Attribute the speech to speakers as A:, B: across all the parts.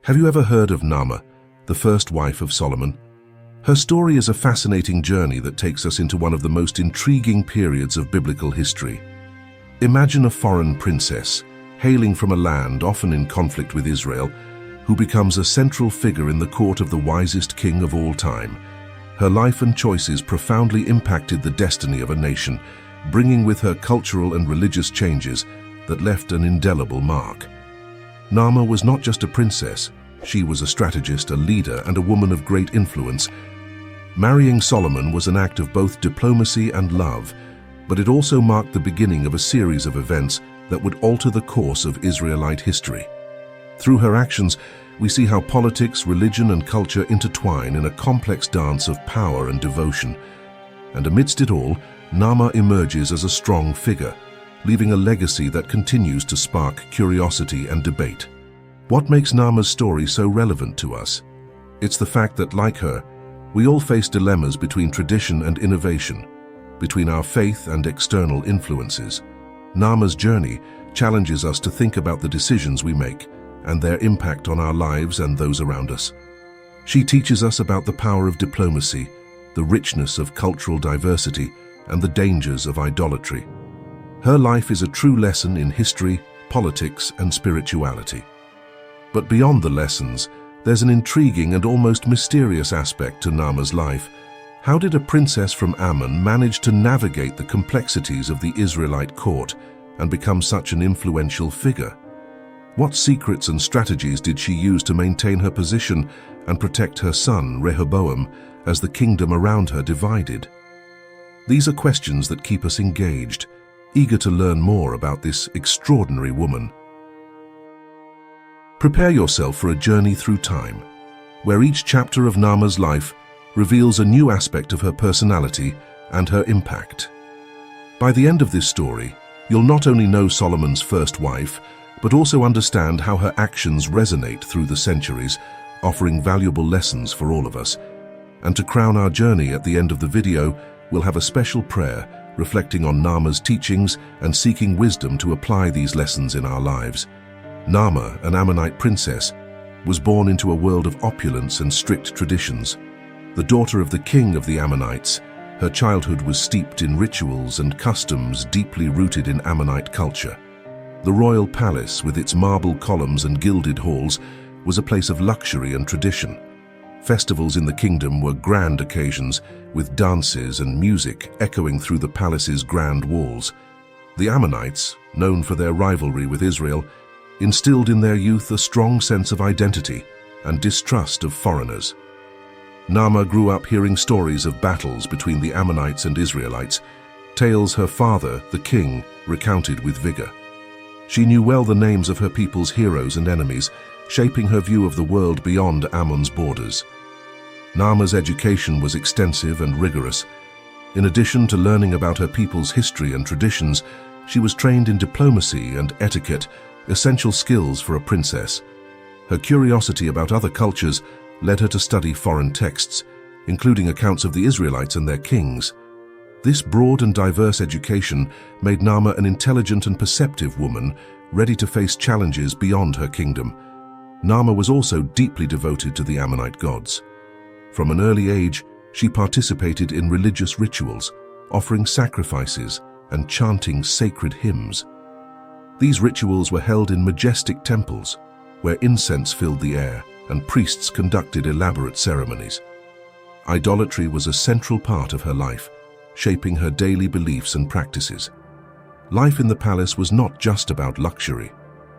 A: Have you ever heard of Naamah, the first wife of Solomon? Her story is a fascinating journey that takes us into one of the most intriguing periods of biblical history. Imagine a foreign princess, hailing from a land often in conflict with Israel, who becomes a central figure in the court of the wisest king of all time. Her life and choices profoundly impacted the destiny of a nation, bringing with her cultural and religious changes that left an indelible mark. Naamah was not just a princess, she was a strategist, a leader, and a woman of great influence. Marrying Solomon was an act of both diplomacy and love, but it also marked the beginning of a series of events that would alter the course of Israelite history. Through her actions, we see how politics, religion, and culture intertwine in a complex dance of power and devotion. And amidst it all, Naamah emerges as a strong figure, leaving a legacy that continues to spark curiosity and debate. What makes Naamah's story so relevant to us? It's the fact that, like her, we all face dilemmas between tradition and innovation, between our faith and external influences. Naamah's journey challenges us to think about the decisions we make and their impact on our lives and those around us. She teaches us about the power of diplomacy, the richness of cultural diversity, and the dangers of idolatry. Her life is a true lesson in history, politics, and spirituality. But beyond the lessons, there's an intriguing and almost mysterious aspect to Naamah's life. How did a princess from Ammon manage to navigate the complexities of the Israelite court and become such an influential figure? What secrets and strategies did she use to maintain her position and protect her son, Rehoboam, as the kingdom around her divided? These are questions that keep us engaged, eager to learn more about this extraordinary woman. Prepare yourself for a journey through time, where each chapter of Naamah's life reveals a new aspect of her personality and her impact. By the end of this story, you'll not only know Solomon's first wife, but also understand how her actions resonate through the centuries, offering valuable lessons for all of us. And to crown our journey at the end of the video, we'll have a special prayer reflecting on Naamah's teachings and seeking wisdom to apply these lessons in our lives. Naamah, an Ammonite princess, was born into a world of opulence and strict traditions. The daughter of the king of the Ammonites, her childhood was steeped in rituals and customs deeply rooted in Ammonite culture. The royal palace, with its marble columns and gilded halls, was a place of luxury and tradition. Festivals in the kingdom were grand occasions, with dances and music echoing through the palace's grand walls. The Ammonites, known for their rivalry with Israel, instilled in their youth a strong sense of identity and distrust of foreigners. Naamah grew up hearing stories of battles between the Ammonites and Israelites, tales her father, the king, recounted with vigor. She knew well the names of her people's heroes and enemies, shaping her view of the world beyond Ammon's borders. Naamah's education was extensive and rigorous. In addition to learning about her people's history and traditions, she was trained in diplomacy and etiquette, essential skills for a princess. Her curiosity about other cultures led her to study foreign texts, including accounts of the Israelites and their kings. This broad and diverse education made Naamah an intelligent and perceptive woman, ready to face challenges beyond her kingdom. Naamah was also deeply devoted to the Ammonite gods. From an early age, she participated in religious rituals, offering sacrifices and chanting sacred hymns. These rituals were held in majestic temples, where incense filled the air and priests conducted elaborate ceremonies. Idolatry was a central part of her life, shaping her daily beliefs and practices. Life in the palace was not just about luxury,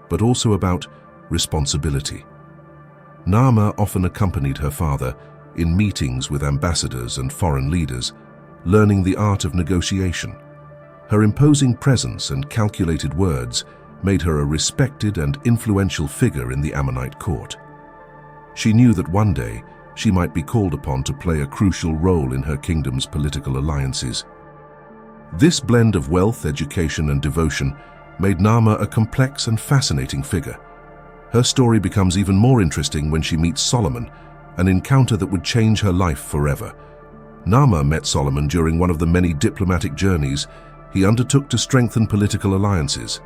A: but also about responsibility. Naamah often accompanied her father in meetings with ambassadors and foreign leaders, learning the art of negotiation. Her imposing presence and calculated words made her a respected and influential figure in the Ammonite court. She knew that one day she might be called upon to play a crucial role in her kingdom's political alliances. This blend of wealth, education, and devotion made Naamah a complex and fascinating figure. Her story becomes even more interesting when she meets Solomon, an encounter that would change her life forever. Naamah met Solomon during one of the many diplomatic journeys he undertook to strengthen political alliances.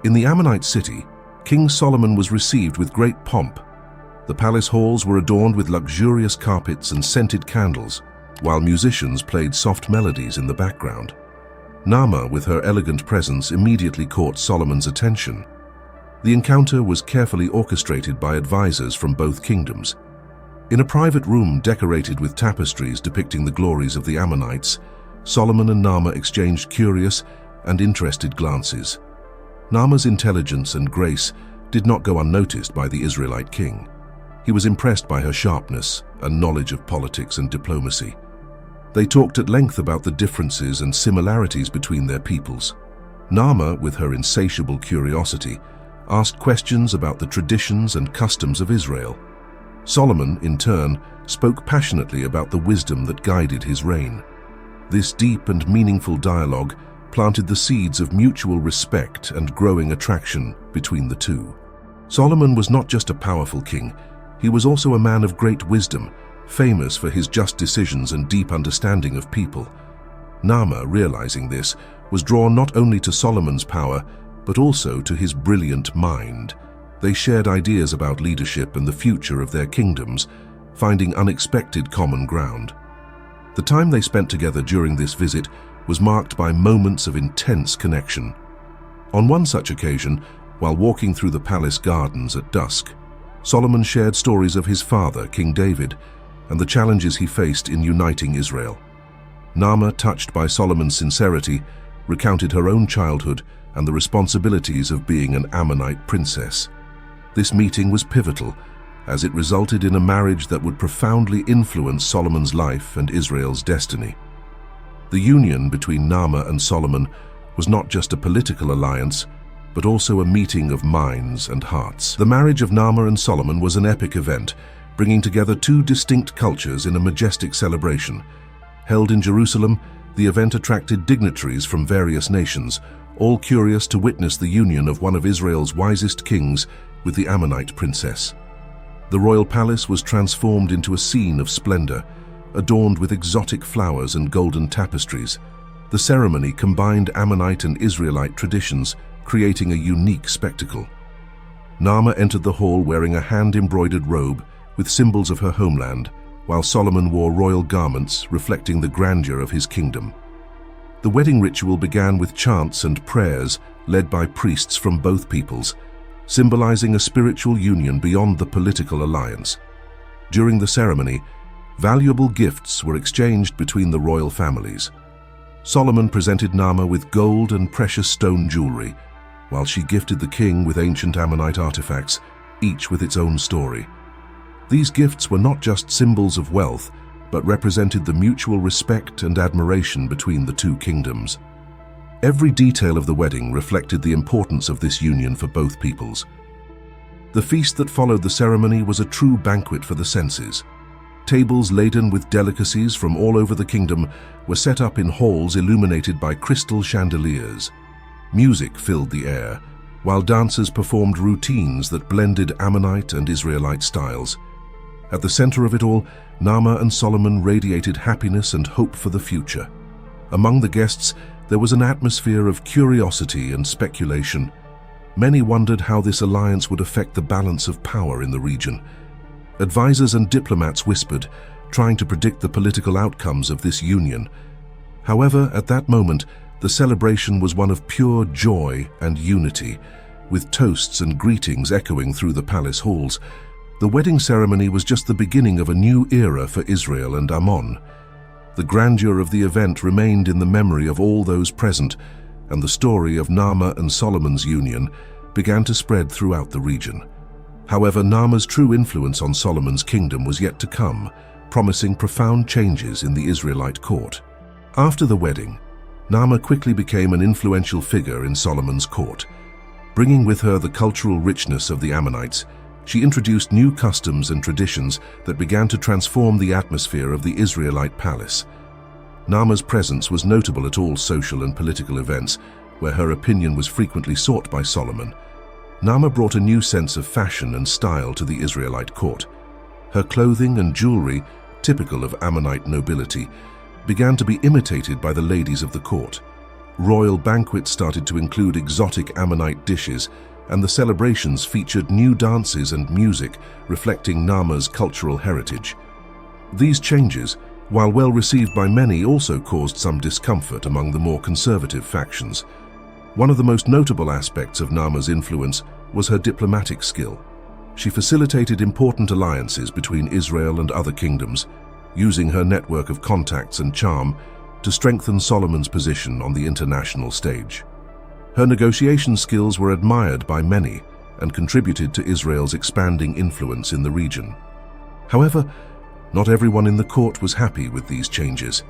A: In the Ammonite city, King Solomon was received with great pomp. The palace halls were adorned with luxurious carpets and scented candles, while musicians played soft melodies in the background. Naamah, with her elegant presence, immediately caught Solomon's attention. The encounter was carefully orchestrated by advisors from both kingdoms. In a private room decorated with tapestries depicting the glories of the Ammonites, Solomon and Naamah exchanged curious and interested glances. Naamah's intelligence and grace did not go unnoticed by the Israelite king. He was impressed by her sharpness and knowledge of politics and diplomacy. They talked at length about the differences and similarities between their peoples. Naamah, with her insatiable curiosity, asked questions about the traditions and customs of Israel. Solomon, in turn, spoke passionately about the wisdom that guided his reign. This deep and meaningful dialogue planted the seeds of mutual respect and growing attraction between the two. Solomon was not just a powerful king, he was also a man of great wisdom, famous for his just decisions and deep understanding of people. Naamah, realizing this, was drawn not only to Solomon's power, but also to his brilliant mind. They shared ideas about leadership and the future of their kingdoms, finding unexpected common ground. The time they spent together during this visit was marked by moments of intense connection. On one such occasion, while walking through the palace gardens at dusk, Solomon shared stories of his father, King David, and the challenges he faced in uniting Israel. Naamah, touched by Solomon's sincerity, recounted her own childhood and the responsibilities of being an Ammonite princess. This meeting was pivotal, as it resulted in a marriage that would profoundly influence Solomon's life and Israel's destiny. The union between Naamah and Solomon was not just a political alliance, but also a meeting of minds and hearts. The marriage of Naamah and Solomon was an epic event, bringing together two distinct cultures in a majestic celebration. Held in Jerusalem, the event attracted dignitaries from various nations, all curious to witness the union of one of Israel's wisest kings with the Ammonite princess. The royal palace was transformed into a scene of splendor, adorned with exotic flowers and golden tapestries. The ceremony combined Ammonite and Israelite traditions, creating a unique spectacle. Naamah entered the hall wearing a hand-embroidered robe with symbols of her homeland, while Solomon wore royal garments reflecting the grandeur of his kingdom. The wedding ritual began with chants and prayers led by priests from both peoples, symbolizing a spiritual union beyond the political alliance. During the ceremony, valuable gifts were exchanged between the royal families. Solomon presented Naamah with gold and precious stone jewelry, while she gifted the king with ancient Ammonite artifacts, each with its own story. These gifts were not just symbols of wealth, but represented the mutual respect and admiration between the two kingdoms. Every detail of the wedding reflected the importance of this union for both peoples. The feast that followed the ceremony was a true banquet for the senses. Tables laden with delicacies from all over the kingdom were set up in halls illuminated by crystal chandeliers. Music filled the air, while dancers performed routines that blended Ammonite and Israelite styles. At the center of it all, Naamah and Solomon radiated happiness and hope for the future. Among the guests, there was an atmosphere of curiosity and speculation. Many wondered how this alliance would affect the balance of power in the region. Advisors and diplomats whispered, trying to predict the political outcomes of this union. However, at that moment, the celebration was one of pure joy and unity, with toasts and greetings echoing through the palace halls. The wedding ceremony was just the beginning of a new era for Israel and Ammon. The grandeur of the event remained in the memory of all those present, and the story of Naamah and Solomon's union began to spread throughout the region. However, Naamah's true influence on Solomon's kingdom was yet to come, promising profound changes in the Israelite court. After the wedding, Naamah quickly became an influential figure in Solomon's court. Bringing with her the cultural richness of the Ammonites, she introduced new customs and traditions that began to transform the atmosphere of the Israelite palace. Naamah's presence was notable at all social and political events, where her opinion was frequently sought by Solomon. Naamah brought a new sense of fashion and style to the Israelite court. Her clothing and jewelry, typical of Ammonite nobility, began to be imitated by the ladies of the court. Royal banquets started to include exotic Ammonite dishes, and the celebrations featured new dances and music reflecting Naamah's cultural heritage. These changes, while well received by many, also caused some discomfort among the more conservative factions. One of the most notable aspects of Naamah's influence was her diplomatic skill. She facilitated important alliances between Israel and other kingdoms, using her network of contacts and charm to strengthen Solomon's position on the international stage. Her negotiation skills were admired by many and contributed to Israel's expanding influence in the region. However, not everyone in the court was happy with these changes.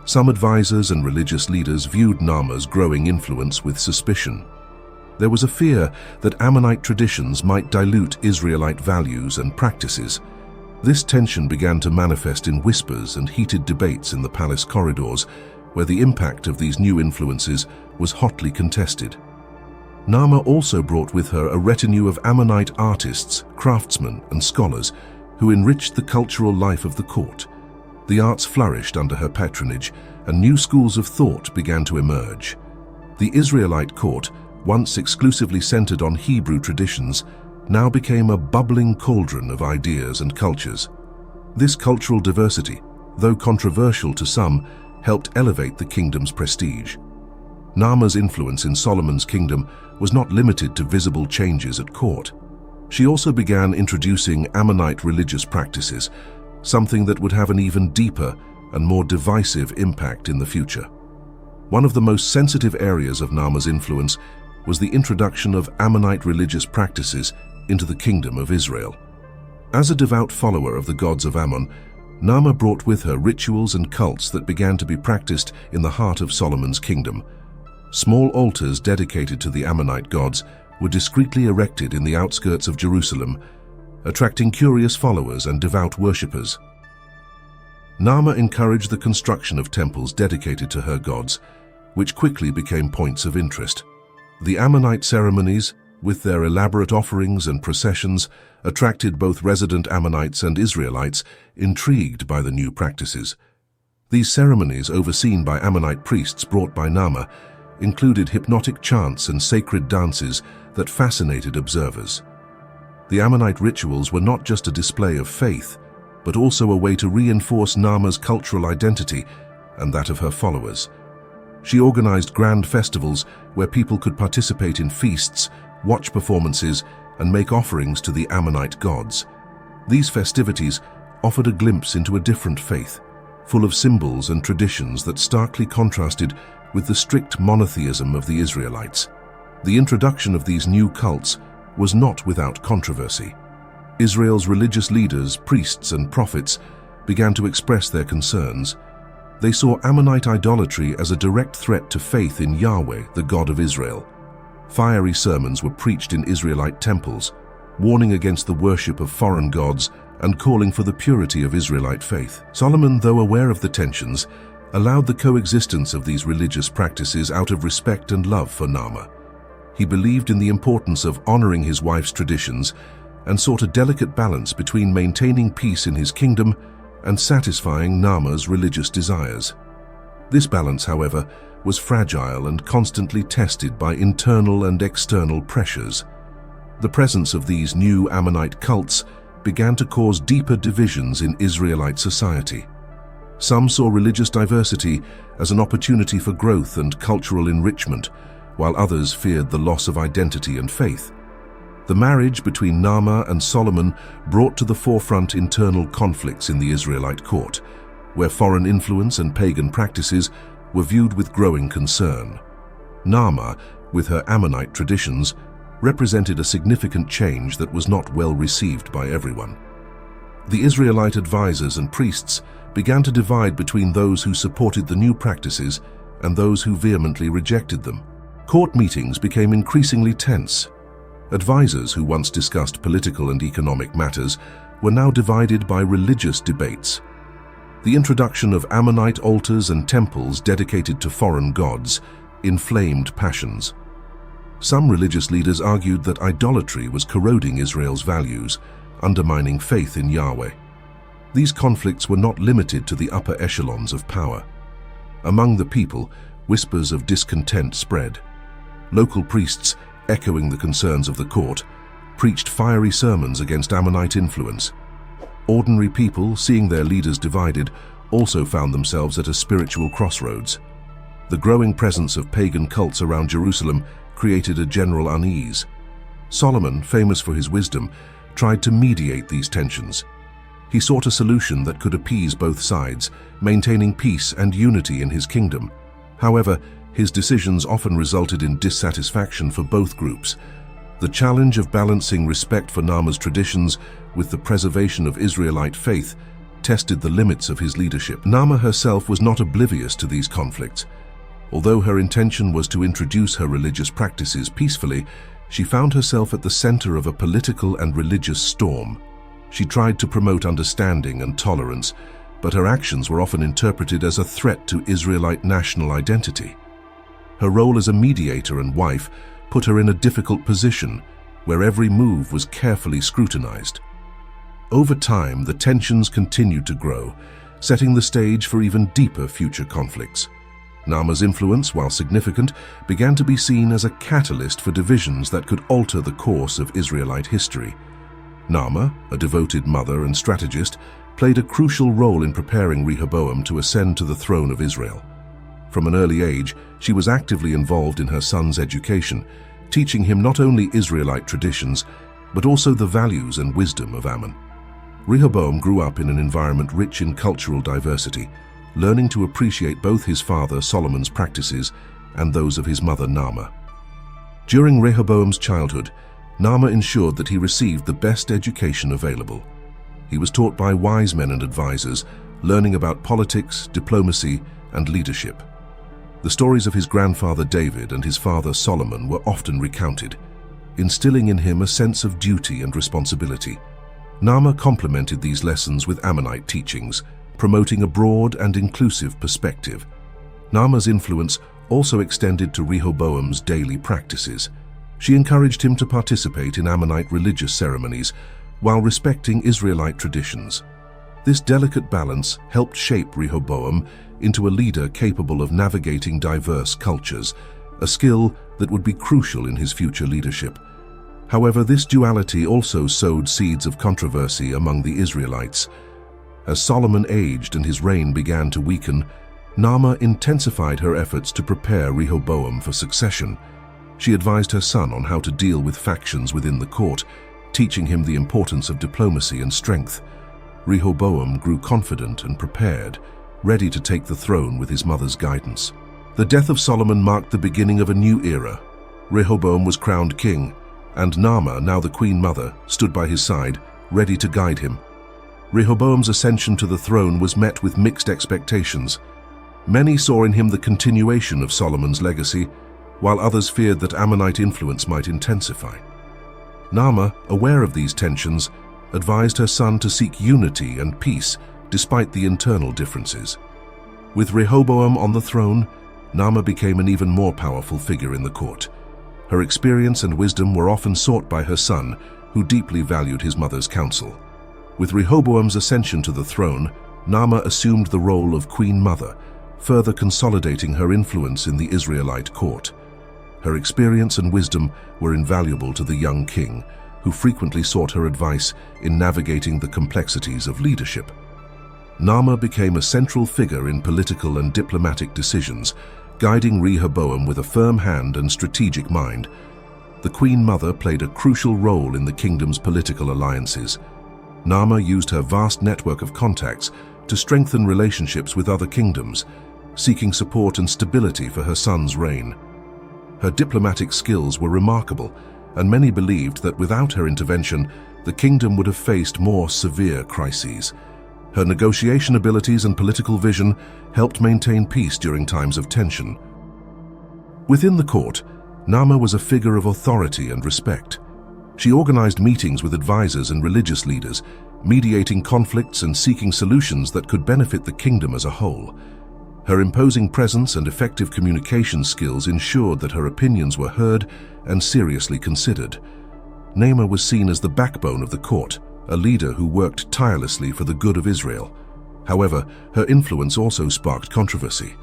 A: Some advisors and religious leaders viewed Naamah's growing influence with suspicion. There was a fear that Ammonite traditions might dilute Israelite values and practices. This tension began to manifest in whispers and heated debates in the palace corridors, where the impact of these new influences was hotly contested. Naamah also brought with her a retinue of Ammonite artists, craftsmen, and scholars who enriched the cultural life of the court. The arts flourished under her patronage, and new schools of thought began to emerge. The Israelite court, once exclusively centered on Hebrew traditions, now became a bubbling cauldron of ideas and cultures. This cultural diversity, though controversial to some, helped elevate the kingdom's prestige. Naamah's influence in Solomon's kingdom was not limited to visible changes at court. She also began introducing Ammonite religious practices, something that would have an even deeper and more divisive impact in the future. One of the most sensitive areas of Naamah's influence was the introduction of Ammonite religious practices into the kingdom of Israel. As a devout follower of the gods of Ammon, Naamah brought with her rituals and cults that began to be practiced in the heart of Solomon's kingdom. Small altars dedicated to the Ammonite gods were discreetly erected in the outskirts of Jerusalem, attracting curious followers and devout worshippers. Naamah encouraged the construction of temples dedicated to her gods, which quickly became points of interest. The Ammonite ceremonies, with their elaborate offerings and processions, attracted both resident Ammonites and Israelites intrigued by the new practices. These ceremonies, overseen by Ammonite priests brought by Naamah, included hypnotic chants and sacred dances that fascinated observers. The Ammonite rituals were not just a display of faith, but also a way to reinforce Naamah's cultural identity and that of her followers. She organized grand festivals where people could participate in feasts, watch performances, and make offerings to the Ammonite gods. These festivities offered a glimpse into a different faith, full of symbols and traditions that starkly contrasted with the strict monotheism of the Israelites. The introduction of these new cults was not without controversy. Israel's religious leaders, priests, and prophets began to express their concerns. They saw Ammonite idolatry as a direct threat to faith in Yahweh, the God of Israel. Fiery sermons were preached in Israelite temples, warning against the worship of foreign gods and calling for the purity of Israelite faith. Solomon, though aware of the tensions, allowed the coexistence of these religious practices out of respect and love for Naamah. He believed in the importance of honoring his wife's traditions and sought a delicate balance between maintaining peace in his kingdom and satisfying Naamah's religious desires. This balance, however, was fragile and constantly tested by internal and external pressures. The presence of these new Ammonite cults began to cause deeper divisions in Israelite society. Some saw religious diversity as an opportunity for growth and cultural enrichment, while others feared the loss of identity and faith. The marriage between Naamah and Solomon brought to the forefront internal conflicts in the Israelite court, where foreign influence and pagan practices were viewed with growing concern. Naamah, with her Ammonite traditions, represented a significant change that was not well received by everyone. The Israelite advisors and priests began to divide between those who supported the new practices and those who vehemently rejected them. Court meetings became increasingly tense. Advisors who once discussed political and economic matters were now divided by religious debates. The introduction of Ammonite altars and temples dedicated to foreign gods inflamed passions. Some religious leaders argued that idolatry was corroding Israel's values, undermining faith in Yahweh. These conflicts were not limited to the upper echelons of power. Among the people, whispers of discontent spread. Local priests echoing the concerns of the court, preached fiery sermons against Ammonite influence. Ordinary people, seeing their leaders divided, also found themselves at a spiritual crossroads. The growing presence of pagan cults around Jerusalem created a general unease. Solomon, famous for his wisdom, tried to mediate these tensions. He sought a solution that could appease both sides, maintaining peace and unity in his kingdom. However, his decisions often resulted in dissatisfaction for both groups. The challenge of balancing respect for Naamah's traditions with the preservation of Israelite faith tested the limits of his leadership. Naamah herself was not oblivious to these conflicts. Although her intention was to introduce her religious practices peacefully, she found herself at the center of a political and religious storm. She tried to promote understanding and tolerance, but her actions were often interpreted as a threat to Israelite national identity. Her role as a mediator and wife put her in a difficult position, where every move was carefully scrutinized. Over time, the tensions continued to grow, setting the stage for even deeper future conflicts. Naamah's influence, while significant, began to be seen as a catalyst for divisions that could alter the course of Israelite history. Naamah, a devoted mother and strategist, played a crucial role in preparing Rehoboam to ascend to the throne of Israel. From an early age, she was actively involved in her son's education, teaching him not only Israelite traditions, but also the values and wisdom of Ammon. Rehoboam grew up in an environment rich in cultural diversity, learning to appreciate both his father Solomon's practices and those of his mother Naamah. During Rehoboam's childhood, Naamah ensured that he received the best education available. He was taught by wise men and advisors, learning about politics, diplomacy, and leadership. The stories of his grandfather David and his father Solomon were often recounted, instilling in him a sense of duty and responsibility. Naamah complemented these lessons with Ammonite teachings, promoting a broad and inclusive perspective. Naamah's influence also extended to Rehoboam's daily practices. She encouraged him to participate in Ammonite religious ceremonies while respecting Israelite traditions. This delicate balance helped shape Rehoboam into a leader capable of navigating diverse cultures, a skill that would be crucial in his future leadership. However, this duality also sowed seeds of controversy among the Israelites. As Solomon aged and his reign began to weaken, Naamah intensified her efforts to prepare Rehoboam for succession. She advised her son on how to deal with factions within the court, teaching him the importance of diplomacy and strength. Rehoboam grew confident and prepared, ready to take the throne with his mother's guidance. The death of Solomon marked the beginning of a new era. Rehoboam was crowned king, and Naamah, now the queen mother, stood by his side, ready to guide him. Rehoboam's ascension to the throne was met with mixed expectations. Many saw in him the continuation of Solomon's legacy, while others feared that Ammonite influence might intensify. Naamah, aware of these tensions, advised her son to seek unity and peace despite the internal differences. With Rehoboam on the throne, Naamah became an even more powerful figure in the court. Her experience and wisdom were often sought by her son, who deeply valued his mother's counsel. With Rehoboam's ascension to the throne, Naamah assumed the role of Queen Mother, further consolidating her influence in the Israelite court. Her experience and wisdom were invaluable to the young king, who frequently sought her advice in navigating the complexities of leadership. Naamah became a central figure in political and diplomatic decisions, guiding Rehoboam with a firm hand and strategic mind. The Queen Mother played a crucial role in the kingdom's political alliances. Naamah used her vast network of contacts to strengthen relationships with other kingdoms, seeking support and stability for her son's reign. Her diplomatic skills were remarkable, and many believed that without her intervention, the kingdom would have faced more severe crises. Her negotiation abilities and political vision helped maintain peace during times of tension. Within the court, Naamah was a figure of authority and respect. She organized meetings with advisors and religious leaders, mediating conflicts and seeking solutions that could benefit the kingdom as a whole. Her imposing presence and effective communication skills ensured that her opinions were heard and seriously considered. Naamah was seen as the backbone of the court, a leader who worked tirelessly for the good of Israel. However, her influence also sparked controversy.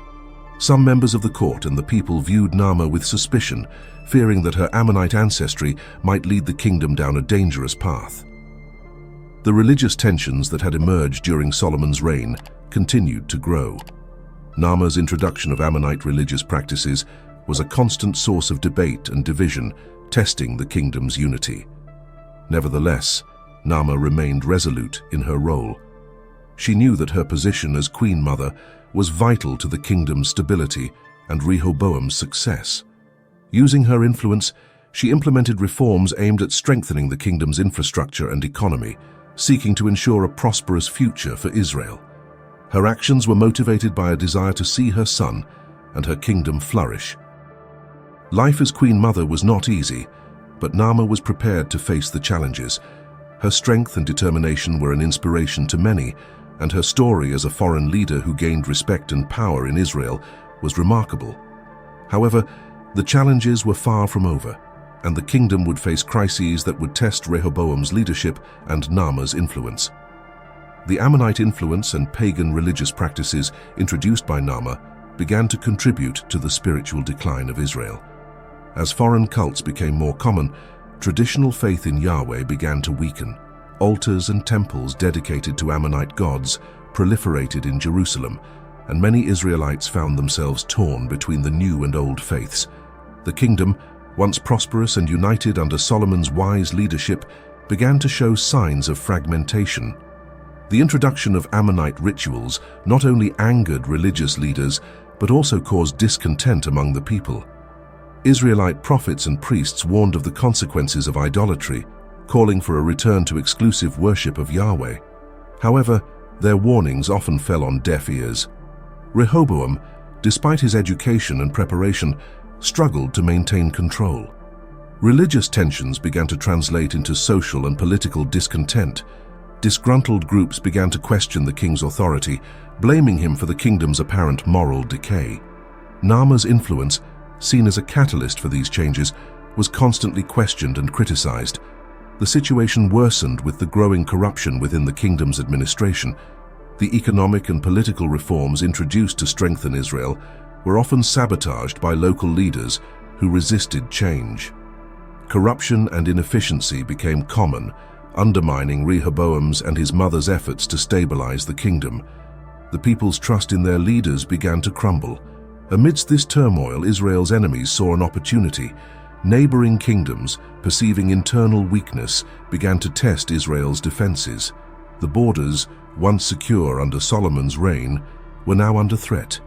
A: Some members of the court and the people viewed Naamah with suspicion, fearing that her Ammonite ancestry might lead the kingdom down a dangerous path. The religious tensions that had emerged during Solomon's reign continued to grow. Naamah's introduction of Ammonite religious practices was a constant source of debate and division, testing the kingdom's unity. Nevertheless, Naamah remained resolute in her role. She knew that her position as Queen Mother was vital to the kingdom's stability and Rehoboam's success. Using her influence, she implemented reforms aimed at strengthening the kingdom's infrastructure and economy, seeking to ensure a prosperous future for Israel. Her actions were motivated by a desire to see her son and her kingdom flourish. Life as Queen Mother was not easy, but Naamah was prepared to face the challenges. Her strength and determination were an inspiration to many, and her story as a foreign leader who gained respect and power in Israel was remarkable. However, the challenges were far from over, and the kingdom would face crises that would test Rehoboam's leadership and Naamah's influence. The Ammonite influence and pagan religious practices introduced by Naamah began to contribute to the spiritual decline of Israel. As foreign cults became more common, traditional faith in Yahweh began to weaken. Altars and temples dedicated to Ammonite gods proliferated in Jerusalem, and many Israelites found themselves torn between the new and old faiths. The kingdom, once prosperous and united under Solomon's wise leadership, began to show signs of fragmentation. The introduction of Ammonite rituals not only angered religious leaders, but also caused discontent among the people. Israelite prophets and priests warned of the consequences of idolatry, calling for a return to exclusive worship of Yahweh. However, their warnings often fell on deaf ears. Rehoboam, despite his education and preparation, struggled to maintain control. Religious tensions began to translate into social and political discontent. Disgruntled groups began to question the king's authority, blaming him for the kingdom's apparent moral decay. Naamah's influence, seen as a catalyst for these changes, was constantly questioned and criticized. The situation worsened with the growing corruption within the kingdom's administration. The economic and political reforms introduced to strengthen Israel were often sabotaged by local leaders who resisted change. Corruption and inefficiency became common, undermining Rehoboam's and his mother's efforts to stabilize the kingdom. The people's trust in their leaders began to crumble. Amidst this turmoil, Israel's enemies saw an opportunity. Neighboring kingdoms, perceiving internal weakness, began to test Israel's defenses. The borders, once secure under Solomon's reign, were now under threat.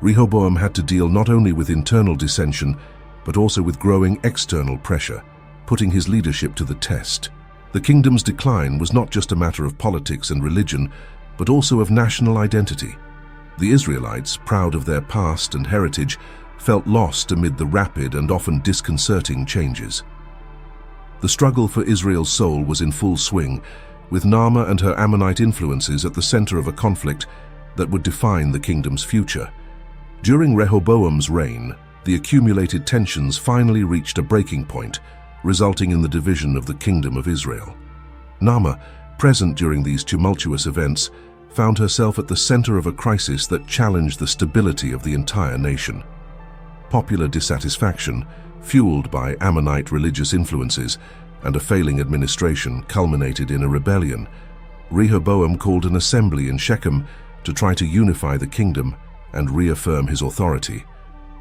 A: Rehoboam had to deal not only with internal dissension, but also with growing external pressure, putting his leadership to the test. The kingdom's decline was not just a matter of politics and religion, but also of national identity. The Israelites, proud of their past and heritage, felt lost amid the rapid and often disconcerting changes. The struggle for Israel's soul was in full swing, with Naamah and her Ammonite influences at the center of a conflict that would define the kingdom's future. During Rehoboam's reign, the accumulated tensions finally reached a breaking point, resulting in the division of the kingdom of Israel. Naamah, present during these tumultuous events, found herself at the center of a crisis that challenged the stability of the entire nation. Popular dissatisfaction, fueled by Ammonite religious influences and a failing administration, culminated in a rebellion. Rehoboam called an assembly in Shechem to try to unify the kingdom and reaffirm his authority.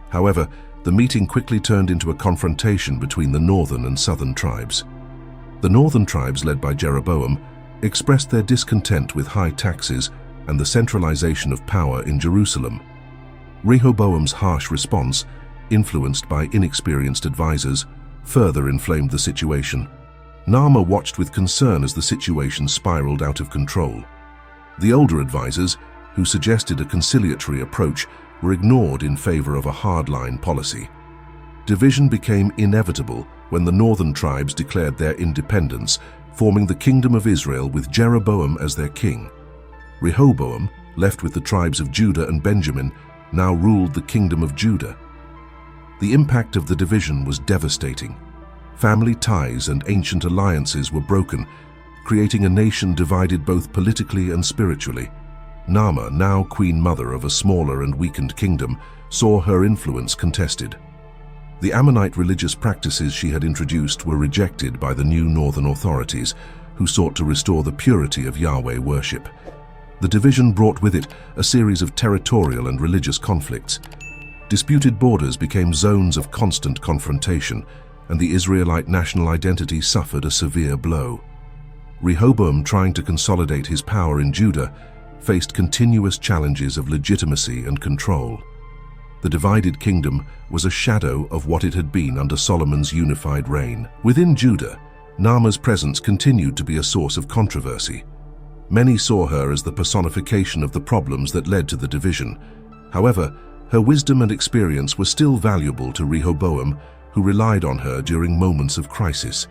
A: However, the meeting quickly turned into a confrontation between the northern and southern tribes. The northern tribes, led by Jeroboam, expressed their discontent with high taxes and the centralization of power in Jerusalem. Rehoboam's harsh response, influenced by inexperienced advisors, further inflamed the situation. Naamah watched with concern as the situation spiraled out of control. The older advisors, who suggested a conciliatory approach, were ignored in favor of a hardline policy. Division became inevitable when the northern tribes declared their independence, forming the Kingdom of Israel with Jeroboam as their king. Rehoboam, left with the tribes of Judah and Benjamin, now ruled the Kingdom of Judah. The impact of the division was devastating. Family ties and ancient alliances were broken, creating a nation divided both politically and spiritually. Naamah, now queen mother of a smaller and weakened kingdom, saw her influence contested. The Ammonite religious practices she had introduced were rejected by the new northern authorities, who sought to restore the purity of Yahweh worship. The division brought with it a series of territorial and religious conflicts. Disputed borders became zones of constant confrontation, and the Israelite national identity suffered a severe blow. Rehoboam, trying to consolidate his power in Judah, faced continuous challenges of legitimacy and control. The divided kingdom was a shadow of what it had been under Solomon's unified reign. Within Judah, Naamah's presence continued to be a source of controversy. Many saw her as the personification of the problems that led to the division. However, her wisdom and experience were still valuable to Rehoboam, who relied on her during moments of crisis.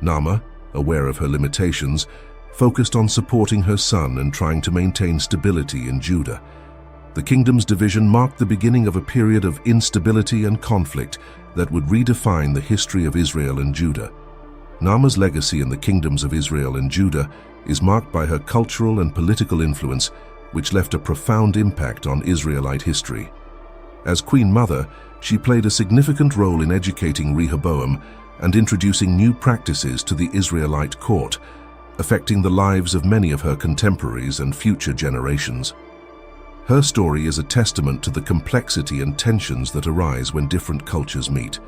A: Naamah, aware of her limitations, focused on supporting her son and trying to maintain stability in Judah. The kingdom's division marked the beginning of a period of instability and conflict that would redefine the history of Israel and Judah. Naamah's legacy in the kingdoms of Israel and Judah is marked by her cultural and political influence, which left a profound impact on Israelite history. As Queen Mother, she played a significant role in educating Rehoboam and introducing new practices to the Israelite court, affecting the lives of many of her contemporaries and future generations. Her story is a testament to the complexity and tensions that arise when different cultures meet.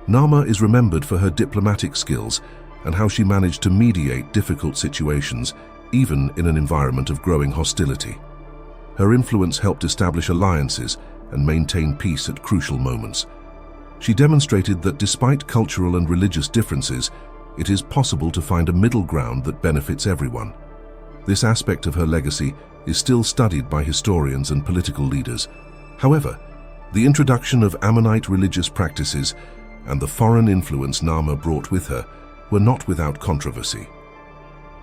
A: Naamah is remembered for her diplomatic skills and how she managed to mediate difficult situations, even in an environment of growing hostility. Her influence helped establish alliances and maintain peace at crucial moments. She demonstrated that despite cultural and religious differences, it is possible to find a middle ground that benefits everyone. This aspect of her legacy is still studied by historians and political leaders. However, the introduction of Ammonite religious practices and the foreign influence Naamah brought with her were not without controversy.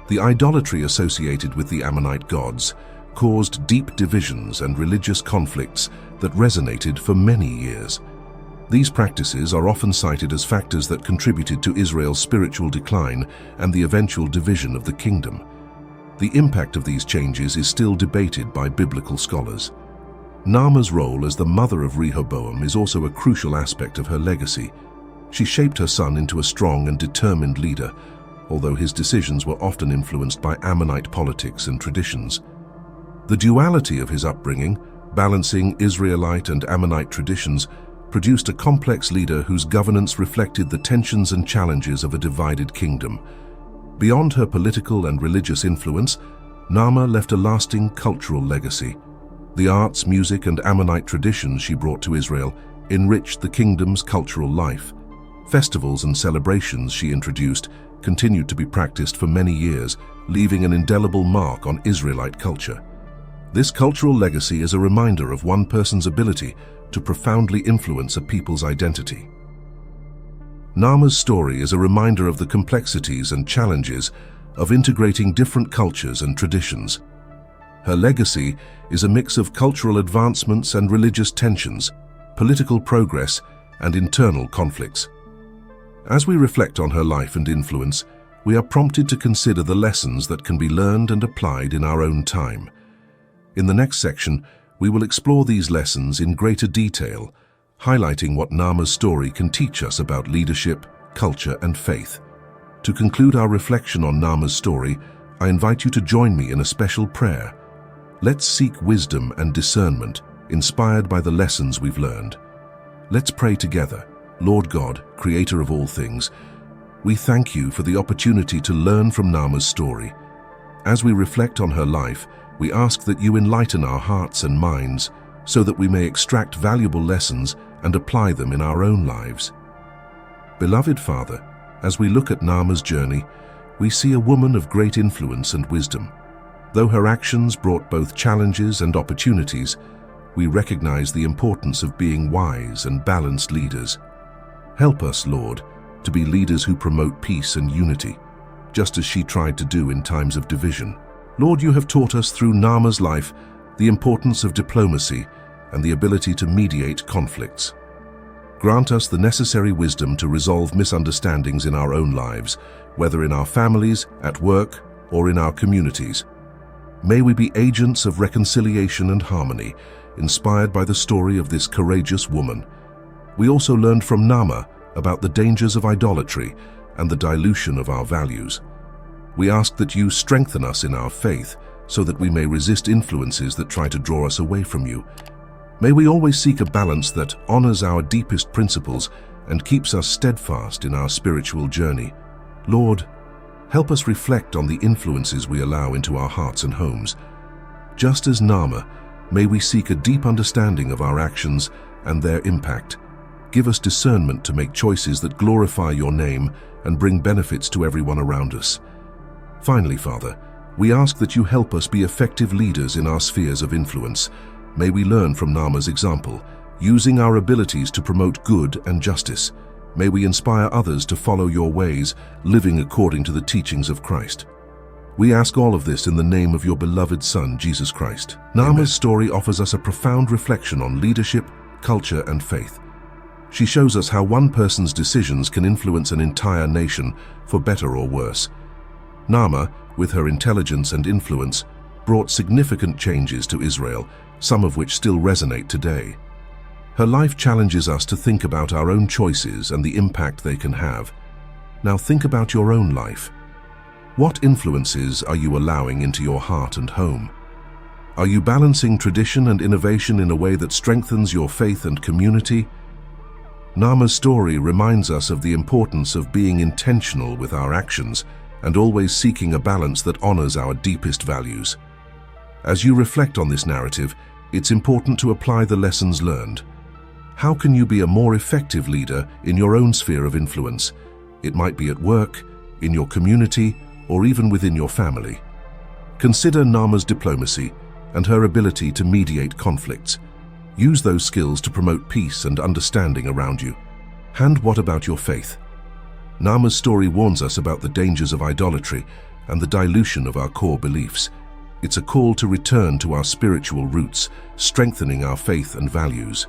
A: The idolatry associated with the Ammonite gods caused deep divisions and religious conflicts that resonated for many years. These practices are often cited as factors that contributed to Israel's spiritual decline and the eventual division of the kingdom. The impact of these changes is still debated by biblical scholars. Naamah's role as the mother of Rehoboam is also a crucial aspect of her legacy. She shaped her son into a strong and determined leader, although his decisions were often influenced by Ammonite politics and traditions. The duality of his upbringing, balancing Israelite and Ammonite traditions, produced a complex leader whose governance reflected the tensions and challenges of a divided kingdom. Beyond her political and religious influence, Naamah left a lasting cultural legacy. The arts, music, and Ammonite traditions she brought to Israel enriched the kingdom's cultural life. Festivals and celebrations she introduced continued to be practiced for many years, leaving an indelible mark on Israelite culture. This cultural legacy is a reminder of one person's ability to profoundly influence a people's identity. Naamah's story is a reminder of the complexities and challenges of integrating different cultures and traditions. Her legacy is a mix of cultural advancements and religious tensions, political progress, and internal conflicts. As we reflect on her life and influence, we are prompted to consider the lessons that can be learned and applied in our own time. In the next section, we will explore these lessons in greater detail, highlighting what Naamah's story can teach us about leadership, culture, and faith. To conclude our reflection on Naamah's story, I invite you to join me in a special prayer. Let's seek wisdom and discernment, inspired by the lessons we've learned. Let's pray together. Lord God, creator of all things, we thank you for the opportunity to learn from Naamah's story. As we reflect on her life, we ask that you enlighten our hearts and minds so that we may extract valuable lessons and apply them in our own lives. Beloved Father, as we look at Naamah's journey, we see a woman of great influence and wisdom. Though her actions brought both challenges and opportunities, we recognize the importance of being wise and balanced leaders. Help us, Lord, to be leaders who promote peace and unity, just as she tried to do in times of division. Lord, you have taught us through Naamah's life the importance of diplomacy and the ability to mediate conflicts. Grant us the necessary wisdom to resolve misunderstandings in our own lives, whether in our families, at work, or in our communities. May we be agents of reconciliation and harmony, inspired by the story of this courageous woman. We also learned from Naamah about the dangers of idolatry and the dilution of our values. We ask that you strengthen us in our faith so that we may resist influences that try to draw us away from you. May we always seek a balance that honors our deepest principles and keeps us steadfast in our spiritual journey. Lord, help us reflect on the influences we allow into our hearts and homes. Just as Naamah, may we seek a deep understanding of our actions and their impact. Give us discernment to make choices that glorify your name and bring benefits to everyone around us. Finally, Father, we ask that you help us be effective leaders in our spheres of influence. May we learn from Naamah's example, using our abilities to promote good and justice. May we inspire others to follow your ways, living according to the teachings of Christ. We ask all of this in the name of your beloved Son, Jesus Christ. Naamah's story offers us a profound reflection on leadership, culture, and faith. She shows us how one person's decisions can influence an entire nation, for better or worse. Naamah, with her intelligence and influence, brought significant changes to Israel, some of which still resonate today. Her life challenges us to think about our own choices and the impact they can have. Now think about your own life. What influences are you allowing into your heart and home? Are you balancing tradition and innovation in a way that strengthens your faith and community? Naamah's story reminds us of the importance of being intentional with our actions and always seeking a balance that honors our deepest values. As you reflect on this narrative, it's important to apply the lessons learned. How can you be a more effective leader in your own sphere of influence? It might be at work, in your community, or even within your family. Consider Naamah's diplomacy and her ability to mediate conflicts. Use those skills to promote peace and understanding around you. And what about your faith? Naamah's story warns us about the dangers of idolatry and the dilution of our core beliefs. It's a call to return to our spiritual roots, strengthening our faith and values.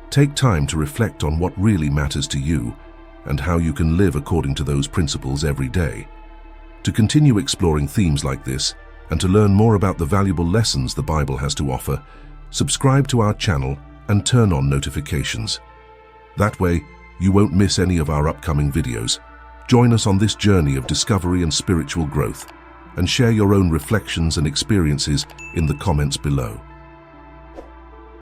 A: Take time to reflect on what really matters to you and how you can live according to those principles every day. To continue exploring themes like this and to learn more about the valuable lessons the Bible has to offer, subscribe to our channel and turn on notifications. That way, you won't miss any of our upcoming videos. Join us on this journey of discovery and spiritual growth, and share your own reflections and experiences in the comments below.